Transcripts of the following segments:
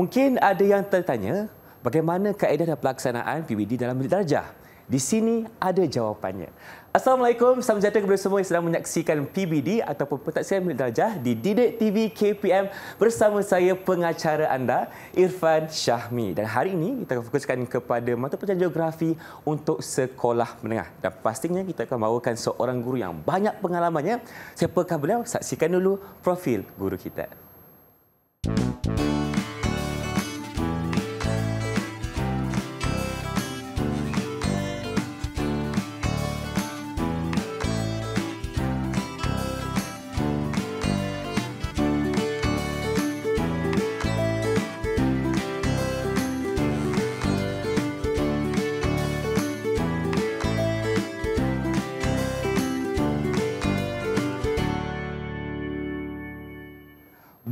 Mungkin ada yang tertanya, bagaimana kaedah dan pelaksanaan PBD dalam bilik darjah? Di sini ada jawapannya. Assalamualaikum, salam sejahtera kepada semua yang sedang menyaksikan PBD ataupun pentaksiran bilik darjah di Didik TV KPM bersama saya pengacara anda, Irfan Syahmi. Dan hari ini kita akan fokuskan kepada mata pelajaran geografi untuk sekolah menengah. Dan pastinya kita akan bawakan seorang guru yang banyak pengalamannya. Siapakah beliau? Saksikan dulu profil guru kita.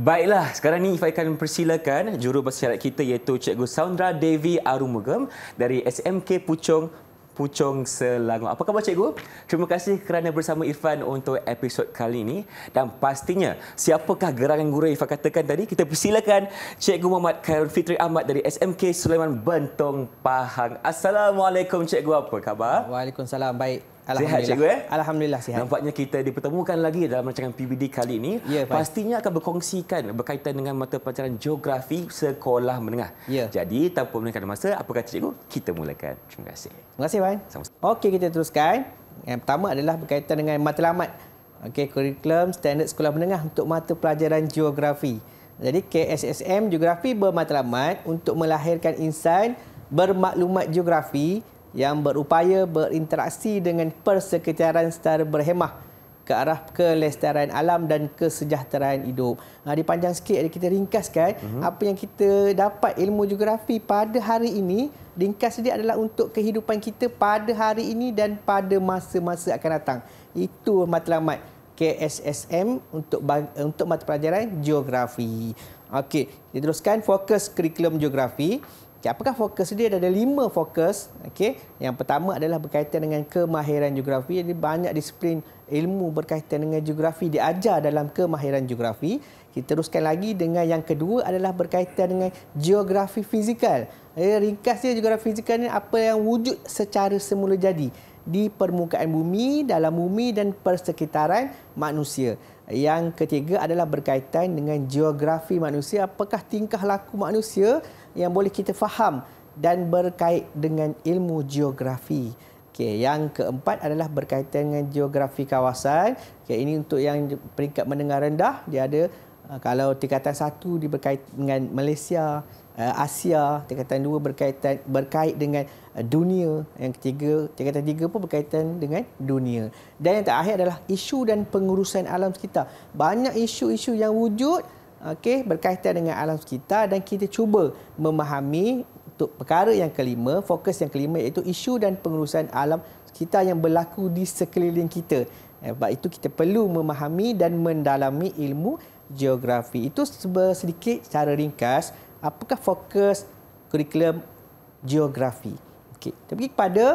Baiklah, sekarang ni Ifai akan persilakan jurubahasa isyarat kita iaitu Cikgu Saundra Devi Arumugam dari SMK Puchong Selangor. Apa khabar Cikgu? Terima kasih kerana bersama Irfan untuk episod kali ini. Dan pastinya, siapakah gerangan guru yang Irfan katakan tadi? Kita persilakan Cikgu Muhammad Khairul Fitri Ahmad dari SMK Sulaiman Bentong Pahang. Assalamualaikum Cikgu, apa khabar? Waalaikumsalam, baik. Sihat Cikgu Alhamdulillah sihat. Nampaknya kita dipertemukan lagi dalam rancangan PBD kali ini. Ya, pastinya akan berkongsikan berkaitan dengan mata pelajaran geografi sekolah menengah. Ya. Jadi tanpa melengahkan masa, apa kata Cikgu? Kita mulakan. Terima kasih. Terima kasih Wan. Okey, kita teruskan. Yang pertama adalah berkaitan dengan matlamat. Okey, kurikulum standard sekolah menengah untuk mata pelajaran geografi. Jadi KSSM Geografi bermatlamat untuk melahirkan insan bermaklumat geografi yang berupaya berinteraksi dengan persekitaran secara berhemah ke arah kelestarian alam dan kesejahteraan hidup. Dipanjang sikit, kita ringkaskan apa yang kita dapat ilmu geografi pada hari ini. Ringkas dia adalah untuk kehidupan kita pada hari ini dan pada masa-masa akan datang. Itu matlamat KSSM untuk mata pelajaran geografi. Okey, diteruskan fokus kurikulum geografi. Okay, apakah fokus dia? Ada 5 fokus. Okay. Yang pertama adalah berkaitan dengan kemahiran geografi. Jadi banyak disiplin ilmu berkaitan dengan geografi diajar dalam kemahiran geografi. Kita teruskan lagi dengan yang kedua adalah berkaitan dengan geografi fizikal. Ringkasnya geografi fizikal ni apa yang wujud secara semula jadi di permukaan bumi, dalam bumi dan persekitaran manusia. Yang ketiga adalah berkaitan dengan geografi manusia. Apakah tingkah laku manusia yang boleh kita faham dan berkait dengan ilmu geografi. Okey, yang keempat adalah berkaitan dengan geografi kawasan. Okey, ini untuk yang peringkat menengah rendah, dia ada kalau tingkatan 1 dia berkait dengan Malaysia, Asia, tingkatan 2 berkait dengan dunia, yang ketiga, tingkatan 3 pun berkaitan dengan dunia. Dan yang terakhir adalah isu dan pengurusan alam sekitar. Banyak isu-isu yang wujud berkaitan dengan alam sekitar dan kita cuba memahami untuk perkara yang kelima, fokus yang kelima iaitu isu dan pengurusan alam sekitar yang berlaku di sekeliling kita. Sebab itu kita perlu memahami dan mendalami ilmu geografi. Itu sedikit secara ringkas apakah fokus kurikulum geografi. Okey, kita pergi kepada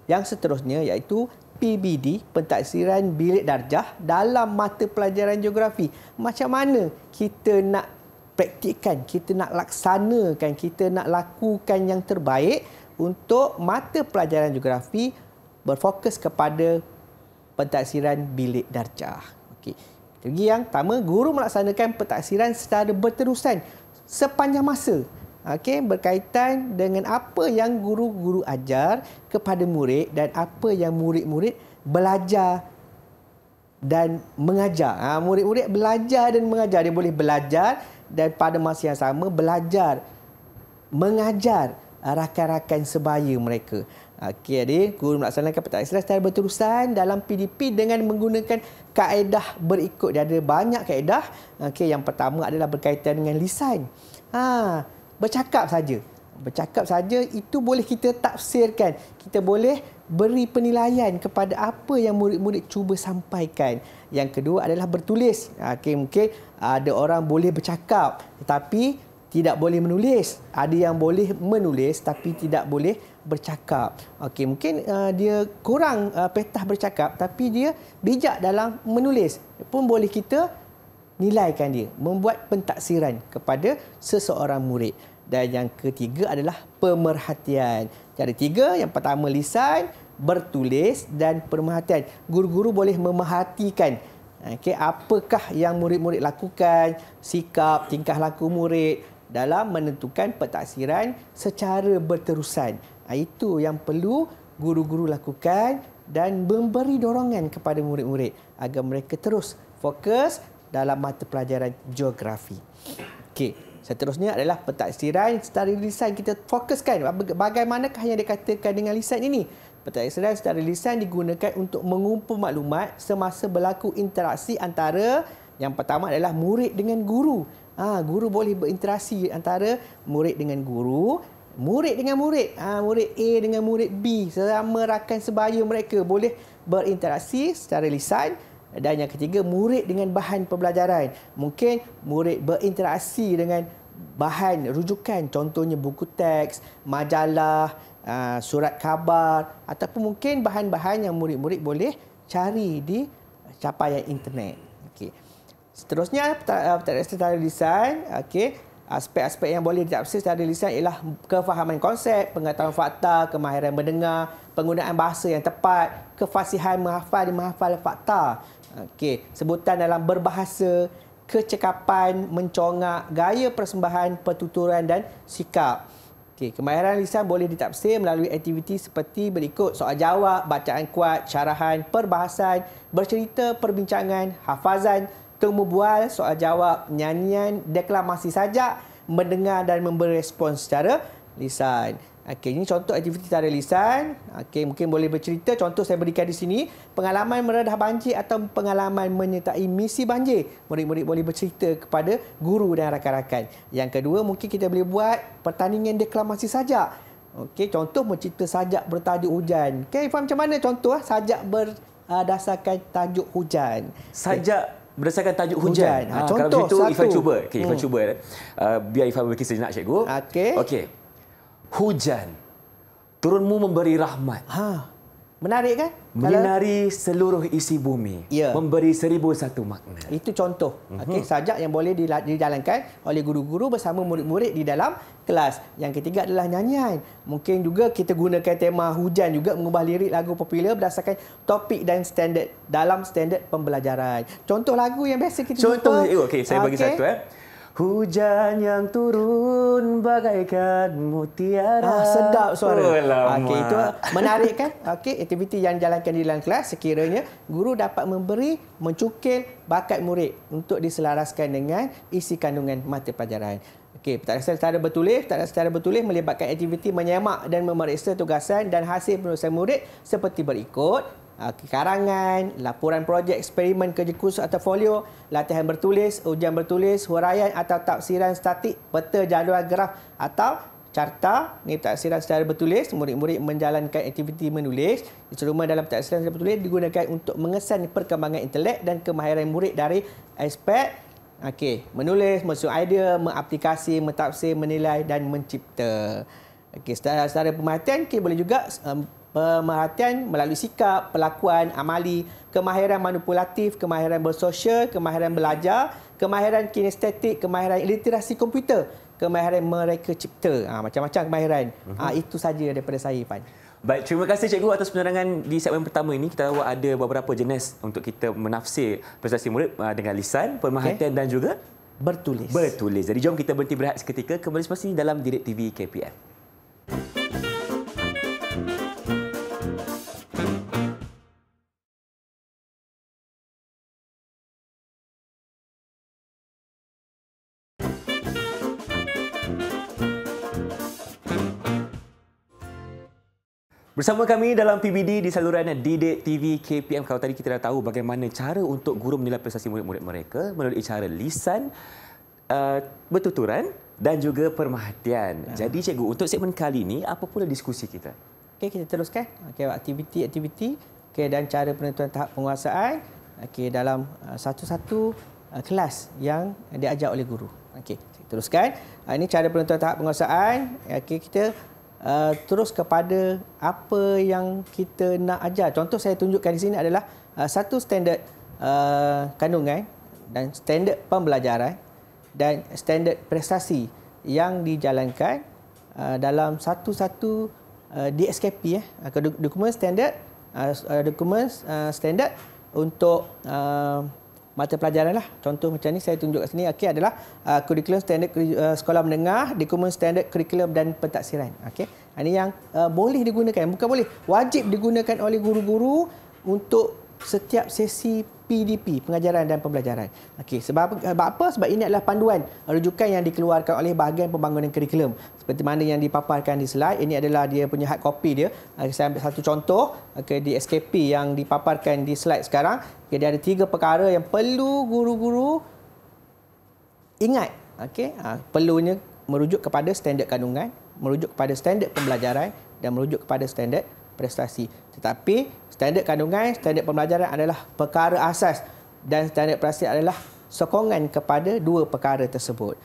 yang seterusnya iaitu PBD, pentaksiran bilik darjah dalam mata pelajaran geografi. Macam mana kita nak praktikkan, kita nak laksanakan, kita nak lakukan yang terbaik untuk mata pelajaran geografi berfokus kepada pentaksiran bilik darjah. Okey. Jadi yang pertama, guru melaksanakan pentaksiran secara berterusan sepanjang masa. Okey, berkaitan dengan apa yang guru-guru ajar kepada murid dan apa yang murid-murid belajar dan mengajar. Murid-murid belajar dan mengajar. Dia boleh belajar dan pada masa yang sama belajar mengajar rakan-rakan sebaya mereka. Okey, jadi guru melaksanakan pentaksiran secara berterusan dalam PDP dengan menggunakan kaedah berikut. Dia ada banyak kaedah. Okey, yang pertama adalah berkaitan dengan lisan. Bercakap saja. Bercakap saja itu boleh kita tafsirkan. Kita boleh beri penilaian kepada apa yang murid-murid cuba sampaikan. Yang kedua adalah bertulis. Mungkin ada orang boleh bercakap tetapi tidak boleh menulis. Ada yang boleh menulis tapi tidak boleh bercakap. Mungkin dia kurang petah bercakap tapi dia bijak dalam menulis. Pun boleh kita menilaikan dia, membuat pentaksiran kepada seseorang murid. Dan yang ketiga adalah pemerhatian. Jadi 3, yang pertama lisan, bertulis dan pemerhatian. Guru-guru boleh memerhatikan apakah yang murid-murid lakukan, sikap, tingkah laku murid dalam menentukan pentaksiran secara berterusan. Itu yang perlu guru-guru lakukan dan memberi dorongan kepada murid-murid agar mereka terus fokus dalam mata pelajaran geografi. Okey, seterusnya adalah pentaksiran secara lisan. Kita fokuskan bagaimanakah yang dikatakan dengan lisan ini. Pentaksiran secara lisan digunakan untuk mengumpul maklumat semasa berlaku interaksi antara, yang pertama adalah murid dengan guru. Guru boleh berinteraksi antara murid dengan guru, murid dengan murid, murid A dengan murid B, sesama rakan sebaya mereka boleh berinteraksi secara lisan. Dan yang ketiga, murid dengan bahan pembelajaran. Mungkin murid berinteraksi dengan bahan rujukan, contohnya buku teks, majalah, surat khabar, ataupun mungkin bahan-bahan yang murid-murid boleh cari di capaian internet. Okey. Seterusnya, secara lisan, aspek-aspek yang boleh ditafsir secara lisan ialah kefahaman konsep, pengetahuan fakta, kemahiran mendengar, penggunaan bahasa yang tepat, kefasihan menghafal dan menghafal fakta. Sebutan dalam berbahasa, kecekapan, mencongak, gaya persembahan, pertuturan dan sikap. Kemahiran lisan boleh ditafsir melalui aktiviti seperti berikut: soal jawab, bacaan kuat, syarahan, perbahasan, bercerita, perbincangan, hafazan, temu bual, soal jawab, nyanyian, deklamasi sajak, mendengar dan memberi respons secara lisan. Ini contoh aktiviti secara lisan. Mungkin boleh bercerita. Contoh saya berikan di sini, pengalaman meredah banjir atau pengalaman menyertai misi banjir. Murid-murid boleh bercerita kepada guru dan rakan-rakan. Yang kedua, mungkin kita boleh buat pertandingan deklamasi sajak. Contoh mencerita sajak bertajuk hujan. Faham macam mana contoh sajak berdasarkan tajuk hujan? Sajak berdasarkan tajuk hujan. Contoh kalau begitu, satu. Ifan cuba. Ifan cuba. Biar Ifan berfikir sejenak, cikgu. Okey. Hujan, turunmu memberi rahmat. Menarik kan? Menyinari seluruh isi bumi. Memberi 1001 makna. Itu contoh. Sajak yang boleh dijalankan oleh guru-guru bersama murid-murid di dalam kelas. Yang ketiga adalah nyanyian. Mungkin juga kita gunakan tema hujan juga, mengubah lirik lagu popular berdasarkan topik dan standard dalam standard pembelajaran. Contoh lagu yang biasa kita jumpa. Contoh, saya bagi satu. Hujan yang turun bagaikan mutiara. Sedap suara. Itu menarik kan? Aktiviti yang dijalankan di dalam kelas, sekiranya guru dapat mencukil bakat murid untuk diselaraskan dengan isi kandungan mata pelajaran. Pentaksiran secara bertulis. Pentaksiran secara bertulis melibatkan aktiviti menyemak dan memeriksa tugasan dan hasil penulisan murid seperti berikut: karangan, laporan projek, eksperimen, kerja kursus atau folio, latihan bertulis, ujian bertulis, huraian atau tafsiran statik, peta jadual graf atau carta. Ini pentaksiran secara bertulis. Murid-murid menjalankan aktiviti menulis. Cuma dalam pentaksiran secara bertulis digunakan untuk mengesan perkembangan intelek dan kemahiran murid dari aspek menulis, menyusun idea, mengaplikasi, mentafsir, menilai dan mencipta. Secara pemerhatian, boleh juga pemerhatian melalui sikap, perlakuan, amali, kemahiran manipulatif, kemahiran bersosial, kemahiran belajar, kemahiran kinestetik, kemahiran literasi komputer, kemahiran mereka cipta. Macam-macam kemahiran. Itu saja daripada saya, Pan. Baik, terima kasih cikgu atas penerangan di segmen pertama ini. Kita tahu ada beberapa jenis untuk kita menafsir prestasi murid dengan lisan, pemerhatian dan juga bertulis. Jadi jom kita berhenti berehat seketika, kembali selepas ini dalam Didik TV KPM. Bersama kami dalam PBD di saluran Didik TV KPM. Kalau tadi kita dah tahu bagaimana cara untuk guru menilai prestasi murid-murid mereka melalui cara lisan, bertuturan dan juga pemerhatian. Jadi cikgu, untuk segmen kali ini, apa pula diskusi kita? Kita teruskan. Aktiviti-aktiviti dan cara penentuan tahap penguasaan dalam satu-satu kelas yang diajar oleh guru. Teruskan. Ini cara penentuan tahap penguasaan. Kita terus kepada apa yang kita nak ajar. Contoh saya tunjukkan di sini adalah satu standard kandungan dan standard pembelajaran dan standard prestasi yang dijalankan dalam satu-satu DSKP, dokumen standard, standard untuk mata pelajaran lah. Contoh macam ni saya tunjuk kat sini, adalah kurikulum standard sekolah menengah, dokumen standard kurikulum dan pentaksiran. Ini yang boleh digunakan, bukan boleh, wajib digunakan oleh guru-guru untuk setiap sesi PDP, pengajaran dan pembelajaran. Sebab apa? Sebab ini adalah panduan rujukan yang dikeluarkan oleh bahagian pembangunan kurikulum. Seperti mana yang dipaparkan di slide, ini adalah dia punya hard copy dia. Saya ambil satu contoh di SKP yang dipaparkan di slide sekarang. Dia ada 3 perkara yang perlu guru-guru ingat. Perlunya merujuk kepada standard kandungan, merujuk kepada standard pembelajaran dan merujuk kepada standard prestasi. Tetapi standard kandungan, standard pembelajaran adalah perkara asas dan standard prestasi adalah sokongan kepada 2 perkara tersebut.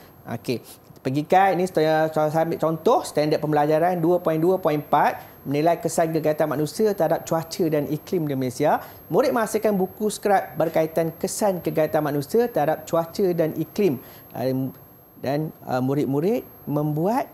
Pergikan, ini saya ambil contoh standard pembelajaran 2.2.4, menilai kesan kegiatan manusia terhadap cuaca dan iklim di Malaysia. Murid menghasilkan buku skrap berkaitan kesan kegiatan manusia terhadap cuaca dan iklim. Dan murid-murid membuat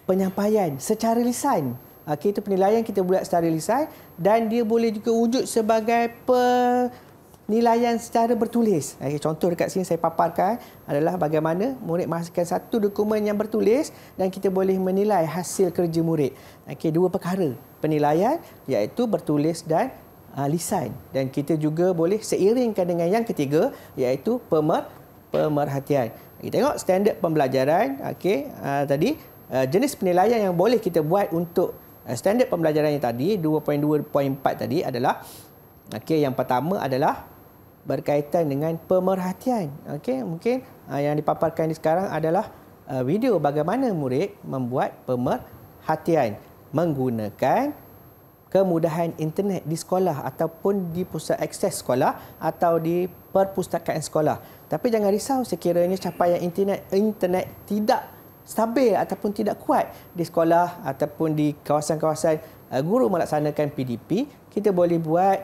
penyampaian secara lisan. Itu penilaian kita buat secara lisan dan dia boleh juga wujud sebagai penilaian secara bertulis. Contoh dekat sini saya paparkan adalah bagaimana murid menghasilkan satu dokumen yang bertulis dan kita boleh menilai hasil kerja murid. 2 perkara penilaian iaitu bertulis dan lisan. Dan kita juga boleh seiringkan dengan yang ketiga iaitu pemerhatian. Kita tengok standard pembelajaran tadi, jenis penilaian yang boleh kita buat untuk standard pembelajaran yang tadi 2.2.4 tadi adalah yang pertama adalah berkaitan dengan pemerhatian. Mungkin yang dipaparkan di sekarang adalah video bagaimana murid membuat pemerhatian menggunakan kemudahan internet di sekolah ataupun di pusat akses sekolah atau di perpustakaan sekolah. Tapi jangan risau sekiranya capaian internet tidak stabil ataupun tidak kuat di sekolah ataupun di kawasan-kawasan guru melaksanakan PDP, kita boleh buat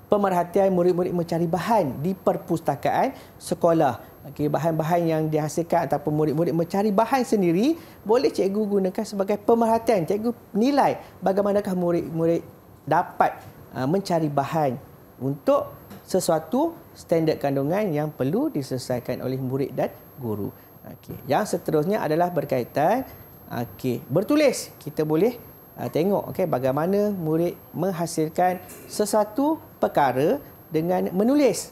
pemerhatian murid-murid mencari bahan di perpustakaan sekolah. Bahan-bahan yang dihasilkan ataupun murid-murid mencari bahan sendiri, boleh cikgu gunakan sebagai pemerhatian. Cikgu nilai bagaimanakah murid-murid dapat mencari bahan untuk sesuatu standard kandungan yang perlu diselesaikan oleh murid dan guru. Yang seterusnya adalah berkaitan bertulis. Kita boleh tengok bagaimana murid menghasilkan sesuatu perkara dengan menulis.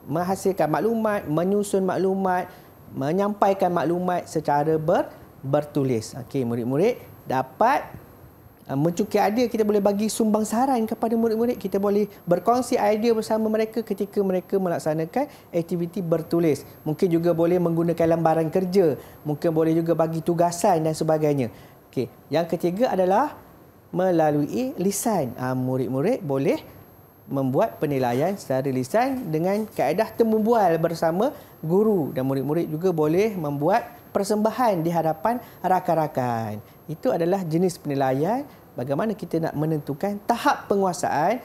Menghasilkan maklumat, menyusun maklumat, menyampaikan maklumat secara bertulis. Murid-murid dapat mencukik idea, kita boleh bagi sumbang saran kepada murid-murid. Kita boleh berkongsi idea bersama mereka ketika mereka melaksanakan aktiviti bertulis. Mungkin juga boleh menggunakan lembaran kerja. Mungkin boleh juga bagi tugasan dan sebagainya. Yang ketiga adalah melalui lisan. Murid-murid boleh membuat penilaian secara lisan dengan kaedah temu bual bersama guru. Dan murid-murid juga boleh membuat persembahan di hadapan rakan-rakan. Itu adalah jenis penilaian bagaimana kita nak menentukan tahap penguasaan.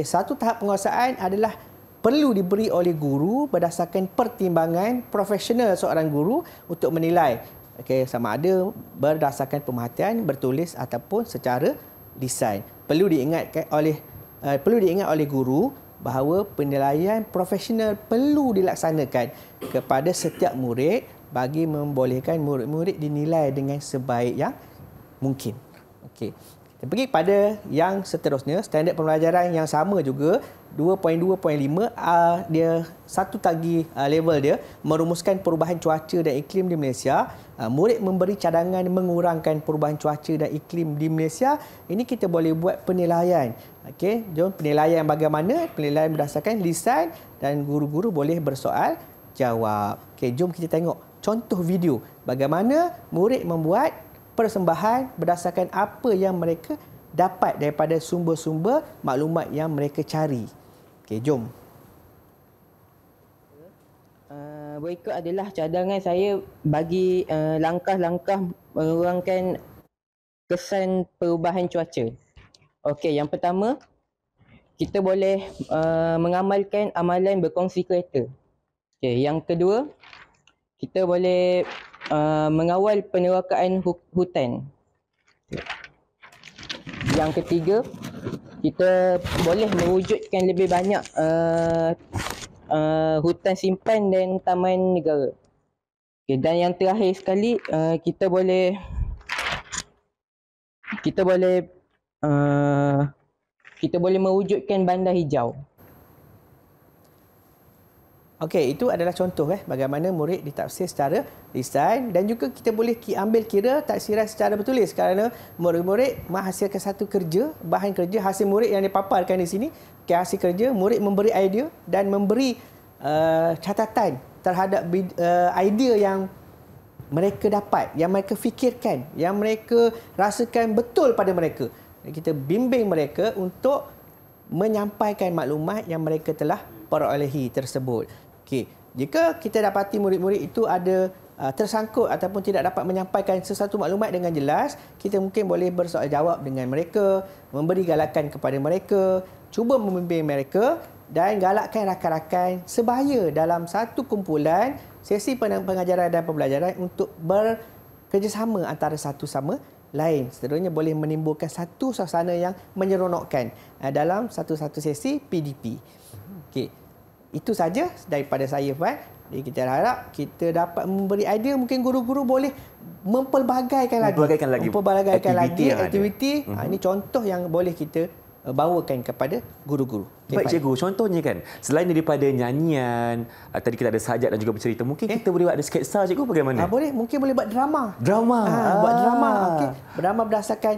Satu tahap penguasaan adalah perlu diberi oleh guru berdasarkan pertimbangan profesional seorang guru untuk menilai sama ada berdasarkan pemerhatian, bertulis ataupun secara lisan. Perlu diingat oleh guru bahawa penilaian profesional perlu dilaksanakan kepada setiap murid bagi membolehkan murid-murid dinilai dengan sebaik yang mungkin. Kita pergi pada yang seterusnya, standard pembelajaran yang sama juga 2.2.5, dia satu lagi level dia, merumuskan perubahan cuaca dan iklim di Malaysia. Murid memberi cadangan mengurangkan perubahan cuaca dan iklim di Malaysia. Ini kita boleh buat penilaian. Jom penilaian bagaimana? Penilaian berdasarkan lisan dan guru-guru boleh bersoal jawab. Jom kita tengok contoh video bagaimana murid membuat persembahan berdasarkan apa yang mereka dapat daripada sumber-sumber maklumat yang mereka cari. Jom. Berikut adalah cadangan saya bagi langkah-langkah mengurangkan kesan perubahan cuaca. Yang pertama, kita boleh mengamalkan amalan berkongsi kereta. Okey, yang kedua, kita boleh mengawal penerokaan hutan. Yang ketiga, kita boleh mewujudkan lebih banyak hutan simpan dan taman negara. Okay, dan yang terakhir sekali, kita boleh mewujudkan bandar hijau. Okey, itu adalah contoh bagaimana murid ditafsir secara lisan, dan juga kita boleh ambil kira taksiran secara bertulis kerana murid-murid menghasilkan satu kerja, bahan kerja, hasil murid yang dipaparkan di sini. Hasil kerja, murid memberi idea dan memberi catatan terhadap idea yang mereka dapat, yang mereka fikirkan, yang mereka rasakan betul pada mereka. Kita bimbing mereka untuk menyampaikan maklumat yang mereka telah perolehi tersebut. Okey, jika kita dapati murid-murid itu ada tersangkut ataupun tidak dapat menyampaikan sesuatu maklumat dengan jelas, kita mungkin boleh bersoal jawab dengan mereka, memberi galakan kepada mereka, cuba membimbing mereka dan galakkan rakan-rakan sebaya dalam satu kumpulan sesi pengajaran dan pembelajaran untuk bekerjasama antara satu sama lain. Seterusnya boleh menimbulkan satu suasana yang menyeronokkan dalam satu-satu sesi PDP. Okey. Itu saja daripada saya, Fan. Jadi kita harap kita dapat memberi idea, mungkin guru-guru boleh mempelbagaikan lagi aktiviti. Ini contoh yang boleh kita bawakan kepada guru-guru. Okay, baik cikgu, contohnya kan, selain daripada nyanyian, tadi kita ada sajak dan juga bercerita, mungkin kita boleh buat ada sketsa, cikgu, bagaimana? Boleh, mungkin boleh buat drama. Buat drama. Okey. Drama berdasarkan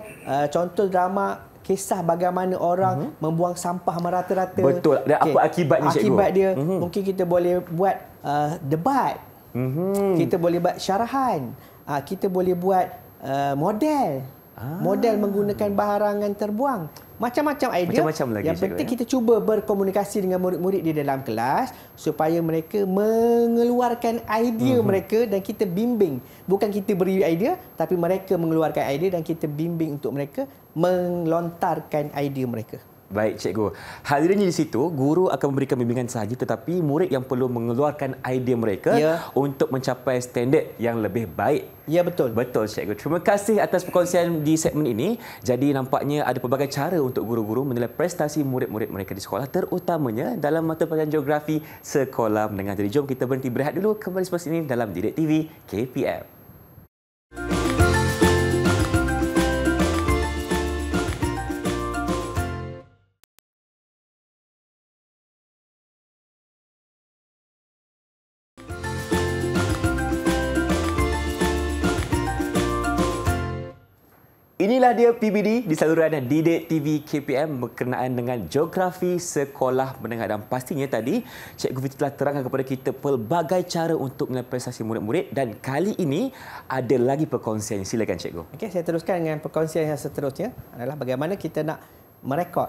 contoh drama kisah bagaimana orang membuang sampah merata-rata. Betul. Dan apa akibatnya, cikgu? Akibat dia, mungkin kita boleh buat debat. Kita boleh buat syarahan. Kita boleh buat model. Model menggunakan barangan terbuang. Macam-macam idea. Macam-macam lagi, yang penting kita cuba berkomunikasi dengan murid-murid di dalam kelas supaya mereka mengeluarkan idea mereka dan kita bimbing. Bukan kita beri idea, tapi mereka mengeluarkan idea dan kita bimbing untuk mereka melontarkan idea mereka. Baik, cikgu. Hadirnya di situ, guru akan memberikan bimbingan sahaja, tetapi murid yang perlu mengeluarkan idea mereka untuk mencapai standard yang lebih baik. Ya, betul. Betul, cikgu. Terima kasih atas perkongsian di segmen ini. Jadi nampaknya ada pelbagai cara untuk guru-guru menilai prestasi murid-murid mereka di sekolah, terutamanya dalam mata pelajaran geografi sekolah menengah. Jadi jom kita berhenti berehat dulu, kembali selepas ini dalam Didik TV KPM. Inilah dia PBD di saluran Didik TV KPM berkenaan dengan geografi sekolah menengah, dan pastinya tadi Cikgu Fitri telah terangkan kepada kita pelbagai cara untuk menilai prestasi murid-murid, dan kali ini ada lagi perkongsian. Silakan, Cikgu. Okey, saya teruskan dengan perkongsian yang seterusnya adalah bagaimana kita nak merekod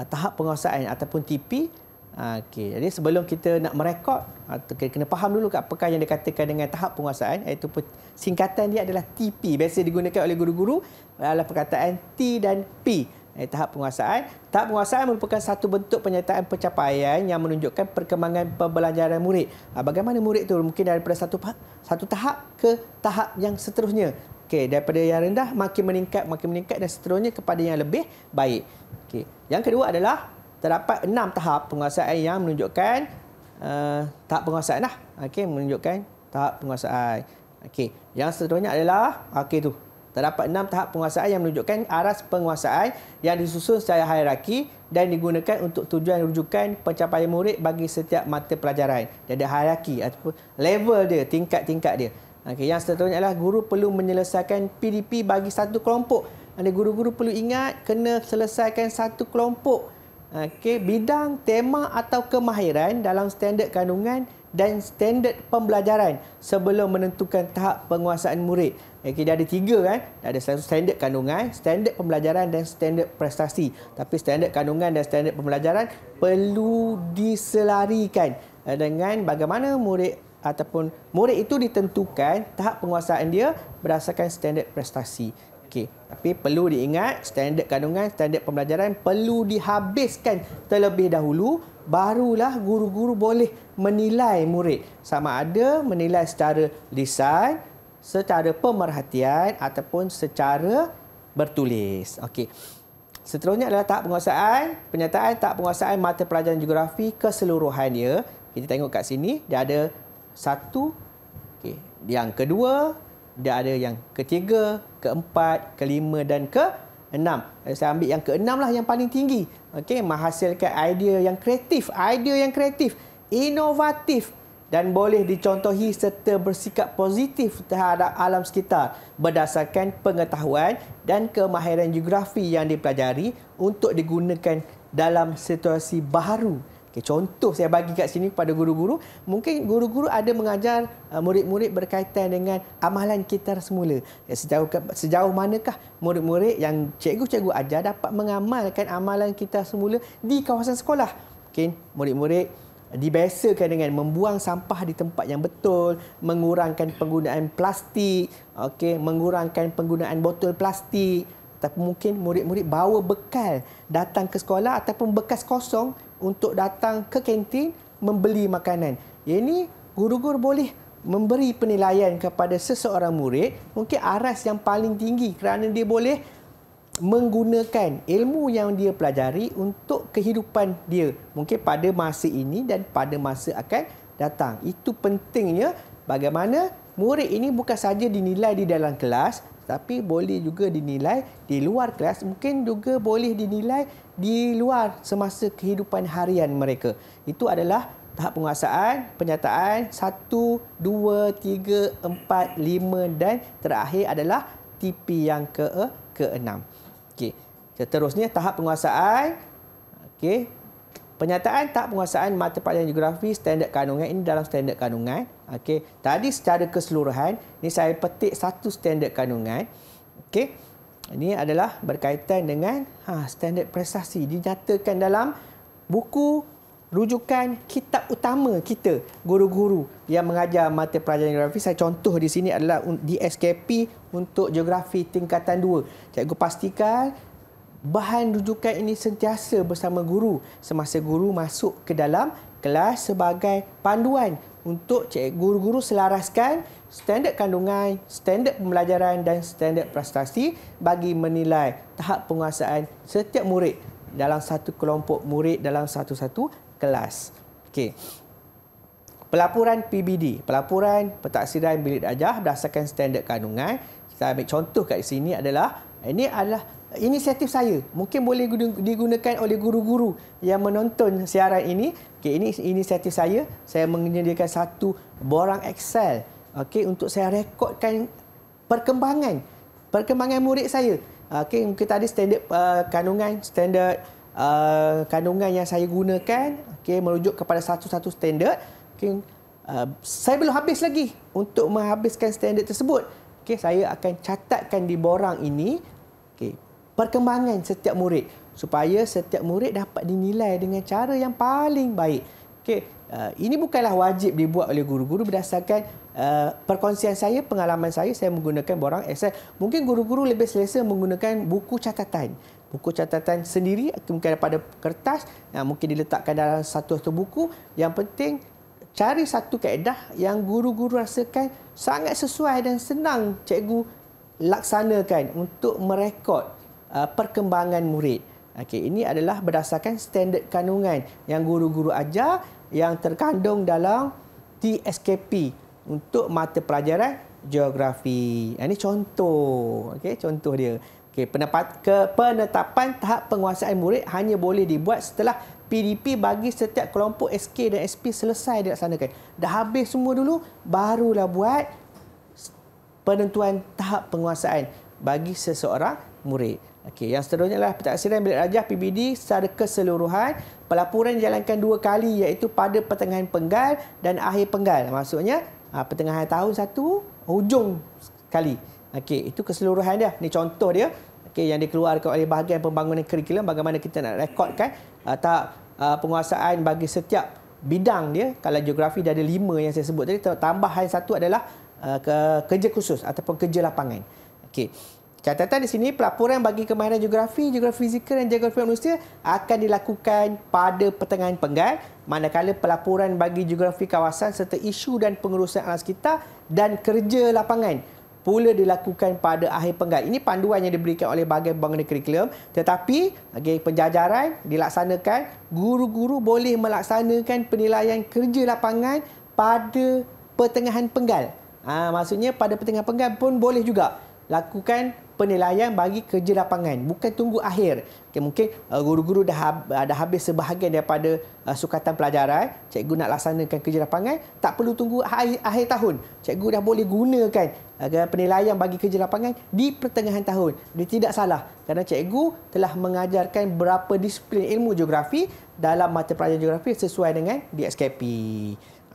tahap penguasaan ataupun TP. Okey, jadi sebelum kita nak merekod, kena faham dulu apakah yang dikatakan dengan tahap penguasaan, iaitu singkatan dia adalah TP. Biasa digunakan oleh guru-guru adalah perkataan T dan P. Tahap penguasaan. Tahap penguasaan merupakan satu bentuk penyertaan pencapaian yang menunjukkan perkembangan pembelajaran murid. Bagaimana murid itu mungkin daripada satu tahap ke tahap yang seterusnya. Okey, daripada yang rendah makin meningkat dan seterusnya kepada yang lebih baik. Okey. Yang kedua adalah terdapat 6 tahap penguasaan yang menunjukkan tahap penguasaan menunjukkan tahap penguasaan. Okey, yang seterusnya adalah terdapat 6 tahap penguasaan yang menunjukkan aras penguasaan yang disusun secara hierarki dan digunakan untuk tujuan rujukan pencapaian murid bagi setiap mata pelajaran. Jadi hierarki ataupun level dia, tingkat-tingkat dia. Okey, yang seterusnya adalah guru perlu menyelesaikan PDP bagi satu kelompok. Guru-guru perlu ingat kena selesaikan satu kelompok. Bidang, tema atau kemahiran dalam standard kandungan dan standard pembelajaran sebelum menentukan tahap penguasaan murid. Dia ada 3 kan? Ada standard kandungan, standard pembelajaran dan standard prestasi. Tapi standard kandungan dan standard pembelajaran perlu diselarikan dengan bagaimana murid itu ditentukan tahap penguasaan dia berdasarkan standard prestasi. Okey, tapi perlu diingat standard kandungan, standard pembelajaran perlu dihabiskan terlebih dahulu, barulah guru-guru boleh menilai murid. Sama ada menilai secara lisan, secara pemerhatian ataupun secara bertulis. Okey. Seterusnya adalah tahap penguasaan. Penyataan tahap penguasaan mata pelajaran geografi keseluruhannya. Kita tengok kat sini, dia ada 1, okey, yang kedua, dia ada yang ketiga, keempat, kelima dan keenam. Saya ambil yang keenam lah yang paling tinggi. Okey, menghasilkan idea yang kreatif, inovatif dan boleh dicontohi serta bersikap positif terhadap alam sekitar berdasarkan pengetahuan dan kemahiran geografi yang dipelajari untuk digunakan dalam situasi baru. Okay, contoh saya bagi kat sini kepada guru-guru. Mungkin guru-guru ada mengajar murid-murid berkaitan dengan amalan kitar semula. Sejauh manakah murid-murid yang cikgu-cikgu ajar dapat mengamalkan amalan kitar semula di kawasan sekolah. Okay, murid-murid dibiasakan dengan membuang sampah di tempat yang betul, mengurangkan penggunaan plastik, okay, mengurangkan penggunaan botol plastik. Tapi mungkin murid-murid bawa bekal datang ke sekolah ataupun bekas kosong untuk datang ke kantin membeli makanan. Ini guru-guru boleh memberi penilaian kepada seseorang murid, mungkin aras yang paling tinggi kerana dia boleh menggunakan ilmu yang dia pelajari untuk kehidupan dia. Mungkin pada masa ini dan pada masa akan datang. Itu pentingnya bagaimana murid ini bukan saja dinilai di dalam kelas, tapi boleh juga dinilai di luar kelas, mungkin juga boleh dinilai di luar semasa kehidupan harian mereka. Itu adalah tahap penguasaan, penyataan 1, 2, 3, 4, 5 dan terakhir adalah TP yang ke-6. Okey. Seterusnya tahap penguasaan. Okey. Penyataan tahap penguasaan mata pelajaran geografi standard kandungan ini dalam standard kandungan. Okey. Tadi secara keseluruhan, ini saya petik satu standard kandungan. Okey. Ini adalah berkaitan dengan standard prestasi dinyatakan dalam buku rujukan kitab utama kita, guru-guru yang mengajar mata pelajaran geografi. Saya contoh di sini adalah di SKP untuk geografi tingkatan 2. Cikgu pastikan bahan rujukan ini sentiasa bersama guru semasa guru masuk ke dalam kelas sebagai panduan untuk guru-guru selaraskan standard kandungan, standard pembelajaran dan standard prestasi bagi menilai tahap penguasaan setiap murid dalam satu kelompok murid dalam satu-satu kelas. Okey. Pelaporan PBD, pelaporan pentaksiran bilik darjah berdasarkan standard kandungan. Kita ambil contoh kat sini adalah inisiatif saya. Mungkin boleh digunakan oleh guru-guru yang menonton siaran ini. Okey, ini inisiatif saya. Saya menyediakan satu borang Excel, okey, untuk saya rekodkan perkembangan murid saya. Okey, mungkin tadi standard kandungan yang saya gunakan, okey, merujuk kepada satu-satu standard. Okey, saya belum habis lagi untuk menghabiskan standard tersebut. Okey, saya akan catatkan di borang ini, okey, perkembangan setiap murid supaya setiap murid dapat dinilai dengan cara yang paling baik. Okey, ini bukanlah wajib dibuat oleh guru-guru berdasarkan perkongsian saya, pengalaman saya menggunakan borang Excel. Mungkin guru-guru lebih selesa menggunakan buku catatan. Buku catatan sendiri mungkin pada kertas yang mungkin diletakkan dalam satu buku. Yang penting cari satu kaedah yang guru-guru rasakan sangat sesuai dan senang cikgu laksanakan untuk merekod perkembangan murid. Okey, ini adalah berdasarkan standard kandungan yang guru-guru ajar yang terkandung dalam TSKP untuk mata pelajaran geografi. Ini contoh. Okey, contoh dia. Okey, penetapan tahap penguasaan murid hanya boleh dibuat setelah PDP bagi setiap kelompok SK dan SP selesai dilaksanakan. Dah habis semua dulu, barulah buat penentuan tahap penguasaan bagi seseorang murid. Okey, yang seterusnya adalah pentaksiran bilik darjah PBD secara keseluruhan. Pelaporan dijalankan 2 kali iaitu pada pertengahan penggal dan akhir penggal. Maksudnya pertengahan tahun satu, hujung kali. Okey, itu keseluruhan dia. Ini contoh dia. Okey, yang dikeluarkan oleh bahagian pembangunan kurikulum bagaimana kita nak rekodkan tahap penguasaan bagi setiap bidang dia. Kalau geografi dah ada 5 yang saya sebut tadi, tambahan satu adalah kerja khusus ataupun kerja lapangan. Okey. Catatan di sini, pelaporan bagi kemahiran geografi, geografi fizikal dan geografi manusia akan dilakukan pada pertengahan penggal, manakala pelaporan bagi geografi kawasan serta isu dan pengurusan alam sekitar dan kerja lapangan pula dilakukan pada akhir penggal. Ini panduan yang diberikan oleh bahagian bangunan kurikulum, tetapi penjajaran dilaksanakan, guru-guru boleh melaksanakan penilaian kerja lapangan pada pertengahan penggal. Maksudnya pada pertengahan penggal pun boleh juga lakukan penilaian bagi kerja lapangan, bukan tunggu akhir. Mungkin guru-guru dah habis sebahagian daripada sukatan pelajaran, cikgu nak laksanakan kerja lapangan, tak perlu tunggu akhir tahun. Cikgu dah boleh gunakan penilaian bagi kerja lapangan di pertengahan tahun. Dia tidak salah kerana cikgu telah mengajarkan berapa disiplin ilmu geografi dalam mata pelajaran geografi sesuai dengan DXKP.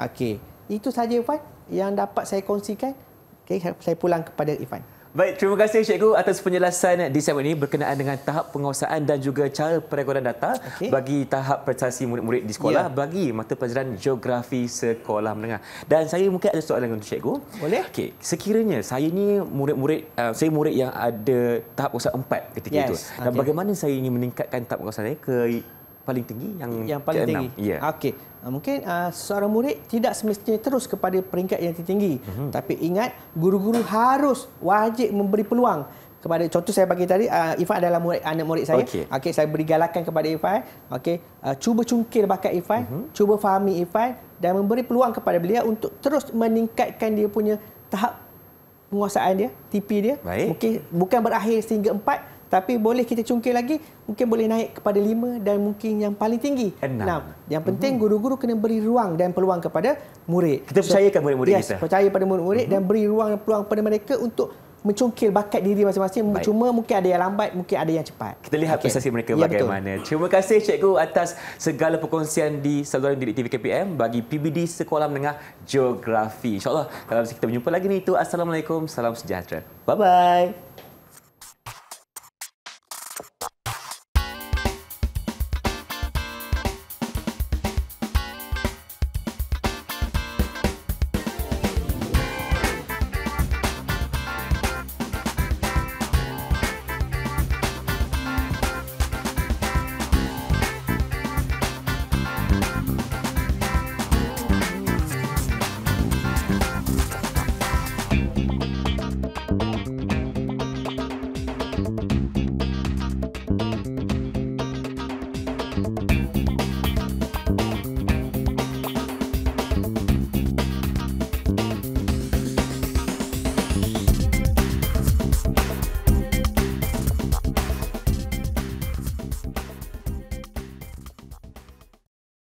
Okey, itu saja Irfan yang dapat saya kongsikan. Okey, saya pulang kepada Irfan. Baik, terima kasih Cikgu atas penjelasan di segmen ini berkenaan dengan tahap penguasaan dan juga cara perekodan data bagi tahap prestasi murid-murid di sekolah bagi mata pelajaran geografi sekolah menengah. Dan saya mungkin ada soalan untuk Cikgu. Boleh? Okey, sekiranya saya ni saya murid yang ada tahap penguasaan 4 ketika itu. Dan bagaimana saya ingin meningkatkan tahap penguasaan saya ke paling tinggi yang paling ke-6. tinggi. Ya. Okey. Mungkin seorang murid tidak semestinya terus kepada peringkat yang tertinggi. Tapi ingat, guru-guru harus wajib memberi peluang kepada, contoh saya bagi tadi, Irfan adalah anak murid saya. Okey, saya beri galakan kepada Irfan. Okey, cuba cungkil bakat Irfan, cuba fahami Irfan dan memberi peluang kepada beliau untuk terus meningkatkan dia punya tahap penguasaan dia, TP dia. Mungkin bukan berakhir sehingga 4, tapi boleh kita cungkil lagi, mungkin boleh naik kepada 5 dan mungkin yang paling tinggi 6. Yang penting guru-guru kena beri ruang dan peluang kepada murid. Kita percayakan murid-murid kita. Percaya pada murid-murid dan beri ruang dan peluang kepada mereka untuk mencungkil bakat diri masing-masing. Cuma mungkin ada yang lambat, mungkin ada yang cepat. Kita lihat prestasi mereka bagaimana. Terima kasih Cikgu atas segala perkongsian di saluran didik TV KPM bagi PBD Sekolah Menengah Geografi. InsyaAllah kalau kita berjumpa lagi ni, itu Assalamualaikum, salam sejahtera. Bye-bye.